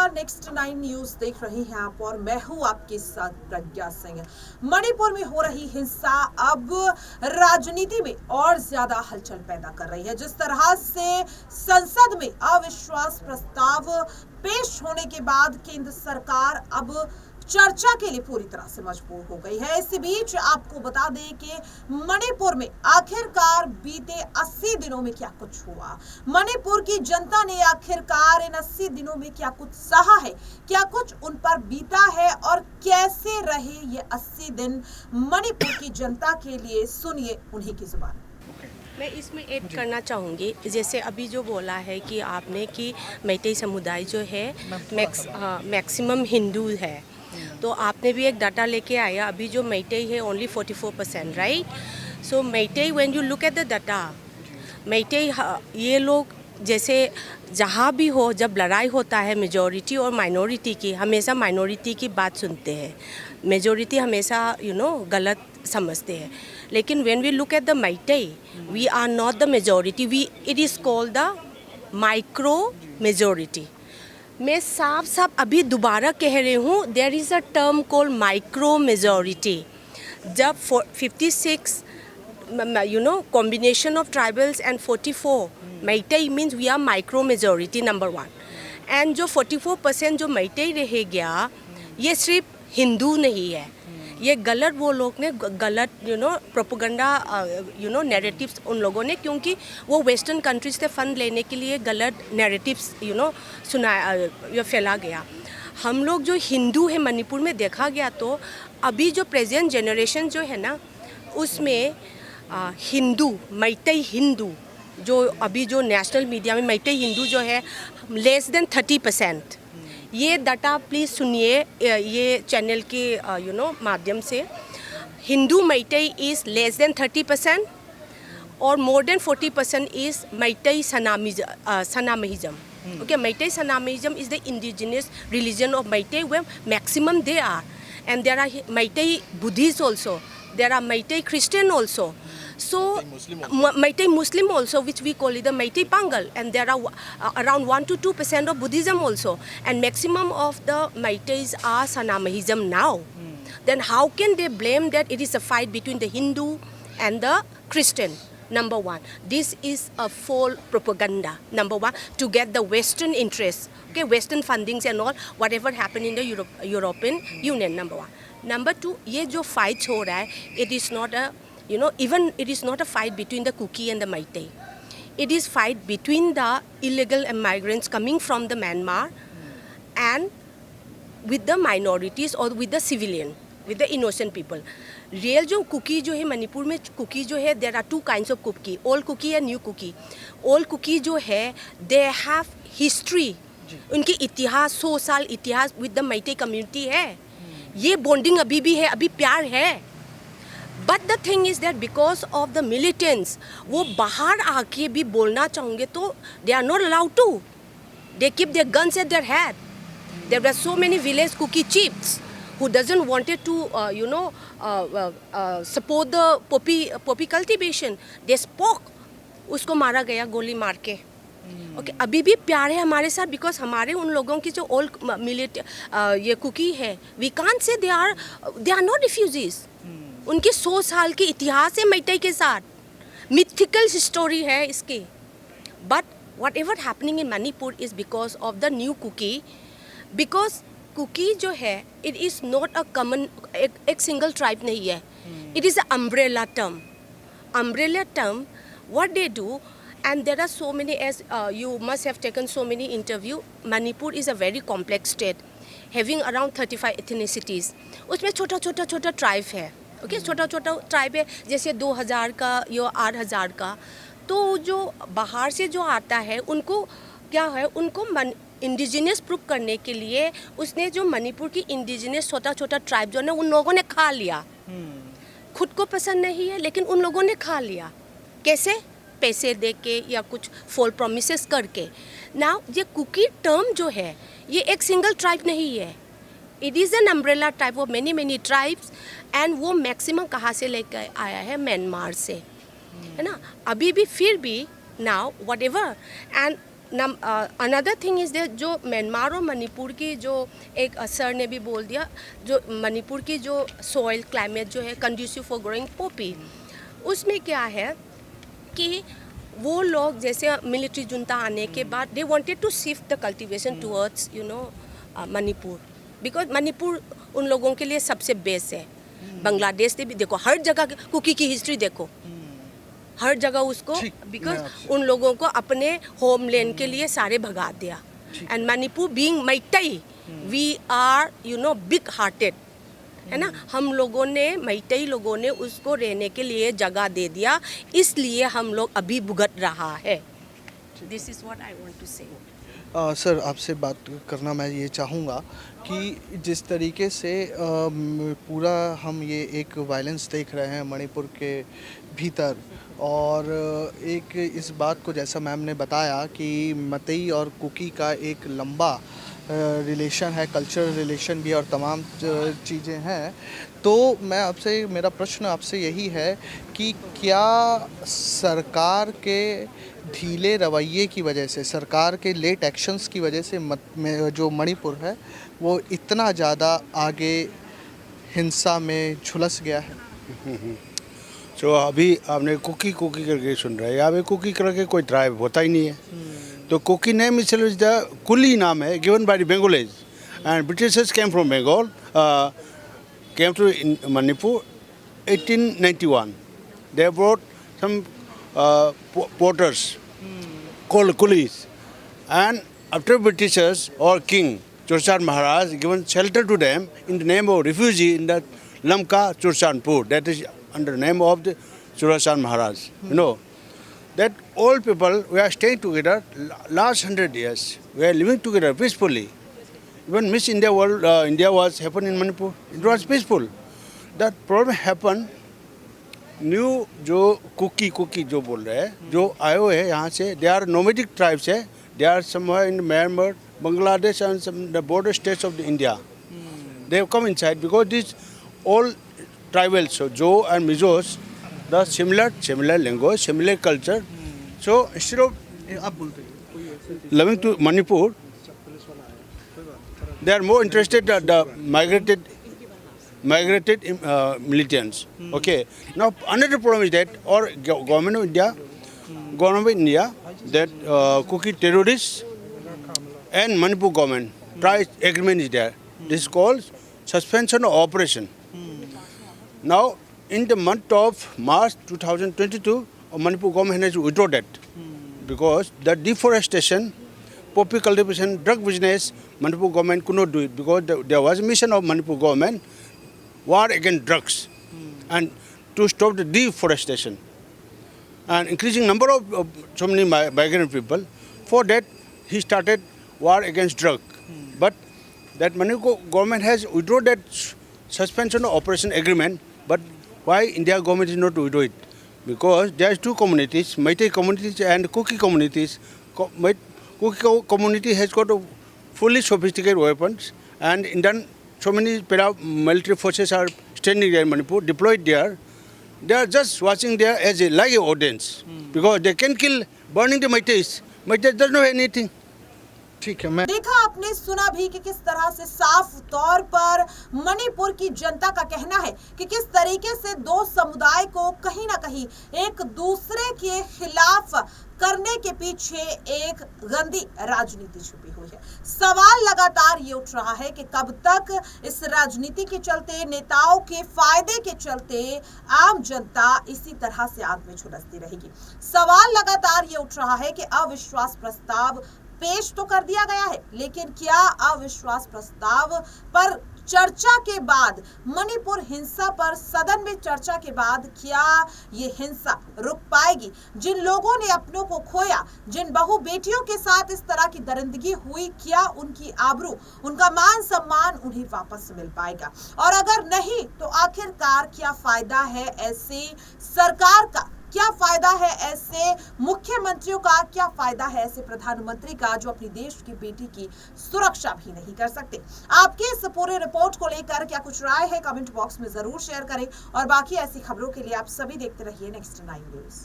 नमस्कार, next 9 news देख रहे हैं आप और मैं हूं आपके साथ प्रज्ञा सिंह। मणिपुर में हो रही हिंसा अब राजनीति में और ज्यादा हलचल पैदा कर रही है। जिस तरह से संसद में अविश्वास प्रस्ताव पेश होने के बाद केंद्र सरकार अब चर्चा के लिए पूरी तरह से मजबूर हो गई है। इसी बीच आपको बता दें कि मणिपुर में आखिरकार बीते 80 दिनों में क्या कुछ हुआ। मणिपुर की जनता ने आखिरकार इन 80 दिनों में क्या कुछ सहा है, क्या कुछ उन पर बीता है और कैसे रहे ये 80 दिन मणिपुर की जनता के लिए। सुनिए उन्हीं की जुबान। मैं इसमें ऐड करना चाहूँगी, जैसे अभी जो बोला है कि आपने कि मैतेई समुदाय जो है मैक्सिमम हिंदू है, तो आपने भी एक डाटा लेके आया। अभी जो मैतेई है only 44%, right? So Meitei, when you look at the data, Meitei ये लोग जैसे जहाँ भी हो, जब लड़ाई होता है मेजॉरिटी और माइनॉरिटी की, हमेशा माइनॉरिटी की बात सुनते हैं। मेजॉरिटी हमेशा गलत समझते हैं। लेकिन when we look at the Meitei, we are not the majority, it is called the micro majority. मैं साफ अभी दोबारा कह रही हूँ, there is a term called micro majority. जब 56 combination of tribals and 44 Meitei means we are micro majority number 1, and जो 44% जो मैतेई रह गया, ये सिर्फ हिंदू नहीं है, ये गलत वो लोग ने गलत प्रोपेगेंडा नैरेटिव्स उन लोगों ने, क्योंकि वो वेस्टर्न कंट्रीज से फंड लेने के लिए गलत नैरेटिव्स सुनाया फैला गया। हम लोग जो हिंदू है मणिपुर में देखा गया, तो अभी जो प्रेजेंट जनरेशन जो है ना, उसमें हिंदू, मैतेई हिंदू जो अभी जो नेशनल मीडिया में मैतेई हिंदू जो है लेस देन 30%। ये डाटा प्लीज़ सुनिए ये चैनल के माध्यम से। Hindu Meitei is less than 30% और more than 40% is Meitei Sanamism. Okay, Meitei Sanamism is the indigenous religion of Meitei, where maximum they are, and there are Meitei Buddhists also, there are Meitei Christian also, so Meitei Muslim also, which we call it the Meitei Pangal, and there are around 1 to 2% of Buddhism also, and maximum of the Meiteis are Sanamism now. Then how can they blame that it is a fight between the Hindu and the Christian? Number one, this is a false propaganda. Number one, to get the Western interests, okay, Western fundings and all, whatever happened in the European Union. Number one. Number two, ये जो fights हो रहा है, it is not a, even it is not a fight between the Kuki and the Meitei. It is fight between the illegal immigrants coming from the Myanmar and with the minorities or with the civilian, with the innocent people. Real जो कुकी जो है मणिपुर में, कुकी जो है, there are two kinds of Kuki, old Kuki and new Kuki. Old Kuki जो है, they have history, उनकी इतिहास 100 साल इतिहास विद द मैतेई कम्युनिटी है। ये बॉन्डिंग अभी भी है, अभी प्यार है। But the thing is that because of the militants, वो बाहर आके भी बोलना चाहोगे तो they are not allowed to, they keep their guns at their head. There are so many village Kuki chiefs who doesn't wanted to support the poppy cultivation. They spoke, उसको मारा गया गोली मार के। Okay, अभी भी प्यार है हमारे साथ, बिकॉज हमारे उन लोगों की जो ओल्ड ये कुकी है, we can't say they are not refugees. उनकी 100 साल की इतिहास है मैतेई के साथ, मिथिकल स्टोरी है इसकी। But whatever happening in Manipur is because of the new Kuki, because Kuki जो है, it is not a common, एक सिंगल ट्राइब नहीं है, it is a umbrella term. Umbrella term, what they do, and there are so many, as you must have taken so many interview, Manipur is a very complex state having around 35 ethnicities. उसमें छोटा छोटा tribe है, okay, छोटा छोटा tribe है, जैसे 2000 का या 8000 का। तो जो बाहर से जो आता है, उनको क्या है, उनको इंडिजिनियस प्रूव करने के लिए उसने जो मणिपुर की इंडिजिनियस छोटा छोटा ट्राइब जो है, उन लोगों ने खा लिया। खुद को पसंद नहीं है, लेकिन उन लोगों ने खा लिया। कैसे? पैसे दे के या कुछ फॉल प्रोमिसेस करके। नाउ ये कुकी टर्म जो है, ये एक सिंगल ट्राइब नहीं है, it is an umbrella type of many tribes, and वो मैक्सिमम कहाँ से लेकर आया है? म्यांमार से, है ना। अभी भी फिर भी now what ever, and another thing is that जो म्यांमार और मणिपुर की जो एक सर ने भी बोल दिया, जो मणिपुर की जो सॉइल क्लाइमेट जो है कंड्यूसिव फॉर ग्रोइंग पॉपी, उसमें क्या है कि वो लोग जैसे मिलिट्री जुंता आने के बाद they wanted to shift the cultivation towards Manipur, because Manipur उन लोगों के लिए सबसे बेस्ट है। बांग्लादेश से भी देखो, हर जगह कुकी की हिस्ट्री देखो, हर जगह उसको, बिकॉज उन लोगों को अपने होमलैंड के लिए सारे भगा दिया। And Manipur being Meitei, we are big hearted, है ना, हम लोगों ने, मैतेई लोगों ने उसको रहने के लिए जगह दे दिया, इसलिए हम लोग अभी भुगत रहा है। This is what I want to say. Sir, आपसे बात करना मैं ये चाहूँगा कि जिस तरीके से पूरा हम ये एक वायलेंस देख रहे हैं मणिपुर के भीतर, और एक इस बात को जैसा मैम ने बताया कि मतई और कुकी का एक लंबा रिलेशन है, कल्चरल रिलेशन भी और तमाम चीज़ें हैं, तो मैं आपसे, मेरा प्रश्न आपसे यही है कि क्या सरकार के ढीले रवैये की वजह से, सरकार के लेट एक्शंस की वजह से जो मणिपुर है वो इतना ज़्यादा आगे हिंसा में झुलस गया है? तो अभी आपने कुकी करके सुन रहे हैं, यहाँ पे कुकी करके कोई ट्राइब होता ही नहीं है। तो Kuki name is the coolie नाम है, given by the Bengalis, and Britishers came from Bengal, came to Manipur 1891. They brought some porters called coolies, and after Britishers or King Churchan Maharaj given shelter to them in the name of refugee in the Lamka Churchanpur, that is under the name of the Churchan Maharaj. You know that all people we are staying together last 100 years. We are living together peacefully. Even Miss India World India was happened in Manipur. It was peaceful. That problem happened. New जो कुकी जो बोल रहे हैं, जो आए हुए हैं यहाँ से, दे आर नोमेडिक ट्राइब्स है, they are somewhere in Myanmar, Bangladesh and some the border states of the India. They have come inside because this all tribals, Zo and Mizos, the similar language, similar culture. So instead of आप बोलते loving to Manipur, they are more interested the migrated militants. Okay. Now another problem is that, or government of India, that Kuki terrorists and Manipur government price agreement is there. This is called suspension of operation. Now in the month of March 2022, Manipur government has withdrawn that because the deforestation, poppy cultivation, drug business, Manipur government could not do it because there was a mission of Manipur government, war against drugs, and to stop the deforestation and increasing number of so many migrant people. For that he started war against drug. But that Manipur government has withdrawn that suspension of operation agreement. But why India government is not to withdraw it? Because there are two communities, Meitei communities and Kuki communities. Kuki community has got a fully sophisticated weapons, and Indian so many paramilitary forces are standing there in Manipur, deployed there. They are just watching there as a like an audience, because they can kill, burning the Meiteis. Meiteis doesn't know anything. ठीक है, मैं देखा आपने, सुना भी कि किस तरह से साफ तौर पर मणिपुर की जनता का कहना है कि किस तरीके से दो समुदाय को कहीं ना कहीं एक दूसरे के खिलाफ करने के पीछे एक गंदी राजनीति छुपी हुई है। सवाल लगातार ये उठ रहा है कि कब तक इस राजनीति के चलते, नेताओं के फायदे के चलते आम जनता इसी तरह से आग में झुलसती रहेगी। सवाल लगातार ये उठ रहा है कि अविश्वास प्रस्ताव पेश तो कर दिया गया है, लेकिन क्या अविश्वास प्रस्ताव पर चर्चा के बाद, मणिपुर हिंसा पर सदन में चर्चा के बाद क्या ये हिंसा रुक पाएगी? जिन लोगों ने अपनों को खोया, जिन बहू बेटियों के साथ इस तरह की दरिंदगी हुई, क्या उनकी आबरू, उनका मान सम्मान उन्हें वापस मिल पाएगा? और अगर नहीं तो आखिरकार क्या फायदा है ऐसे सरकार का, क्या फायदा है ऐसे मुख्यमंत्रियों का, क्या फायदा है ऐसे प्रधानमंत्री का जो अपनी देश की बेटी की सुरक्षा भी नहीं कर सकते? आपके इस पूरे रिपोर्ट को लेकर क्या कुछ राय है, कमेंट बॉक्स में जरूर शेयर करें, और बाकी ऐसी खबरों के लिए आप सभी देखते रहिए नेक्स्ट 9 न्यूज।